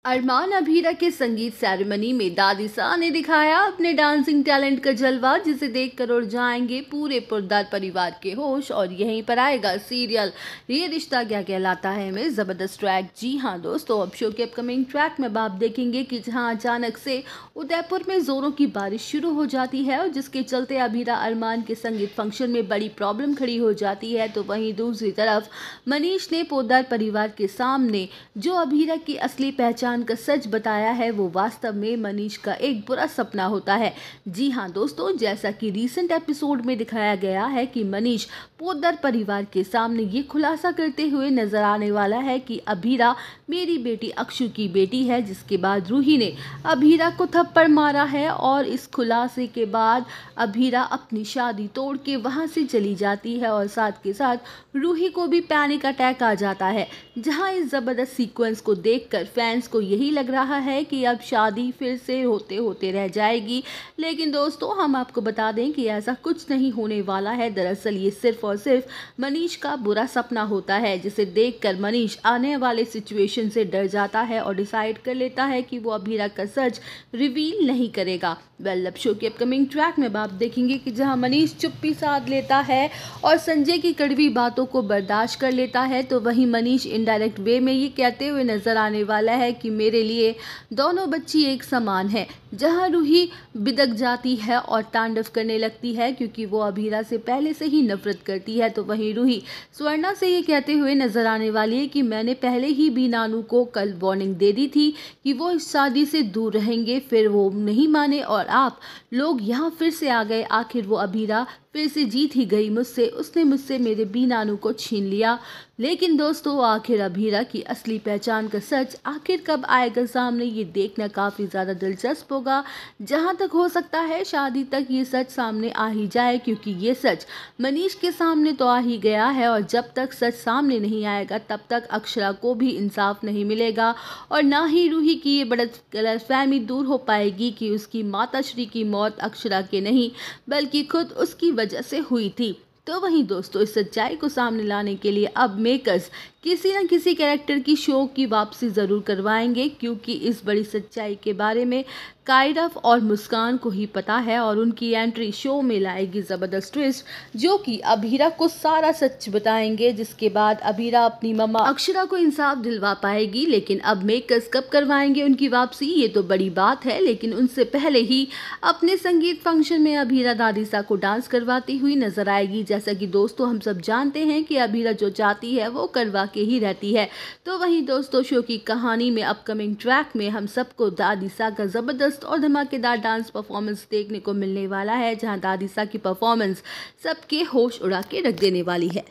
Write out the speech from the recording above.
अरमान अभीरा के संगीत सेरेमनी में दादीसा ने दिखाया अपने डांसिंग टैलेंट का जलवा, जिसे देखकर उड़ जाएंगे पूरे पुरदार परिवार के होश। और यहीं पर आएगा सीरियल ये रिश्ता क्या कहलाता है में जबरदस्त ट्रैक। जी हाँ दोस्तों, अब शो के अपकमिंग ट्रैक में आप देखेंगे कि जहां अचानक से उदयपुर में जोरों की बारिश शुरू हो जाती है और जिसके चलते अभीरा अरमान के संगीत फंक्शन में बड़ी प्रॉब्लम खड़ी हो जाती है, तो वहीं दूसरी तरफ मनीष ने पोद्दार परिवार के सामने जो अभीरा की असली पहचान का सच बताया है, वो वास्तव में मनीष का एक बुरा सपना होता है। जी हाँ दोस्तों, जैसा कि रीसेंट एपिसोड में दिखाया गया है कि मनीष पोद्दार परिवार के सामने ये खुलासा करते हुए नजर आने वाला है कि अभीरा मेरी बेटी अक्षु की बेटी है, जिसके बाद रूही ने अभीरा को थप्पड़ मारा है। और इस खुलासे के बाद अभीरा अपनी शादी तोड़ के वहां से चली जाती है और साथ के साथ रूही को भी पैनिक अटैक आ जाता है। जहां इस जबरदस्त सीक्वेंस को देखकर फैंस को यही लग रहा है कि अब शादी फिर से होते होते रह जाएगी, लेकिन दोस्तों हम आपको बता दें कि ऐसा कुछ नहीं होने वाला है। दरअसल ये सिर्फ और सिर्फ मनीष का बुरा सपना होता है, जिसे देखकर मनीष आने वाले सिचुएशन से डर जाता है और डिसाइड कर लेता है कि वो अभीरा का सच रिवील नहीं करेगा। वेल, शो के अपकमिंग ट्रैक में आप देखेंगे कि जहां मनीष चुप्पी साध लेता है और संजय की कड़वी बातों को बर्दाश्त कर लेता है, तो वहीं मनीष इनडायरेक्ट वे में ये कहते हुए नजर आने वाला है कि मेरे लिए दोनों बच्ची एक समान है। जहां रूही बिदक जाती है और तांडव करने लगती है क्योंकि वो अभीरा से पहले से ही नफरत करती है, तो वहीं रूही स्वर्णा से ये कहते हुए नजर आने वाली है कि मैंने पहले ही भी नानू को कल वार्निंग दे दी थी कि वो इस शादी से दूर रहेंगे, फिर वो नहीं माने और आप लोग यहाँ फिर से आ गए। आखिर वो अभीरा फिर से जीत ही गई मुझसे, उसने मुझसे मेरे बी नानू को छीन लिया। लेकिन दोस्तों, आखिर अभीरा की असली पहचान का सच आखिर कब आएगा सामने, ये देखना काफ़ी ज़्यादा दिलचस्प होगा। जहां तक हो सकता है शादी तक ये सच सामने आ ही जाए, क्योंकि ये सच मनीष के सामने तो आ ही गया है और जब तक सच सामने नहीं आएगा तब तक अक्षरा को भी इंसाफ नहीं मिलेगा और ना ही रूही की ये गलतफहमी दूर हो पाएगी कि उसकी माताश्री की मौत अक्षरा के नहीं बल्कि खुद उसकी वजह से हुई थी। तो वहीं दोस्तों, इस सच्चाई को सामने लाने के लिए अब मेकर्स किसी न किसी कैरेक्टर की शो की वापसी ज़रूर करवाएंगे, क्योंकि इस बड़ी सच्चाई के बारे में कायरफ और मुस्कान को ही पता है और उनकी एंट्री शो में लाएगी ज़बरदस्त ट्विस्ट, जो कि अभीरा को सारा सच बताएंगे, जिसके बाद अभीरा अपनी मम्मा अक्षरा को इंसाफ दिलवा पाएगी। लेकिन अब मेकर्स कब करवाएंगे उनकी वापसी, ये तो बड़ी बात है। लेकिन उनसे पहले ही अपने संगीत फंक्शन में अभीरा दादीसा को डांस करवाती हुई नजर आएगी। जैसा कि दोस्तों हम सब जानते हैं कि अभीरा जो चाहती है वो करवा के ही रहती है। तो वहीं दोस्तों, शो की कहानी में अपकमिंग ट्रैक में हम सबको दादीसा का जबरदस्त और धमाकेदार डांस परफॉर्मेंस देखने को मिलने वाला है, जहां दादीसा की परफॉर्मेंस सबके होश उड़ा के रख देने वाली है।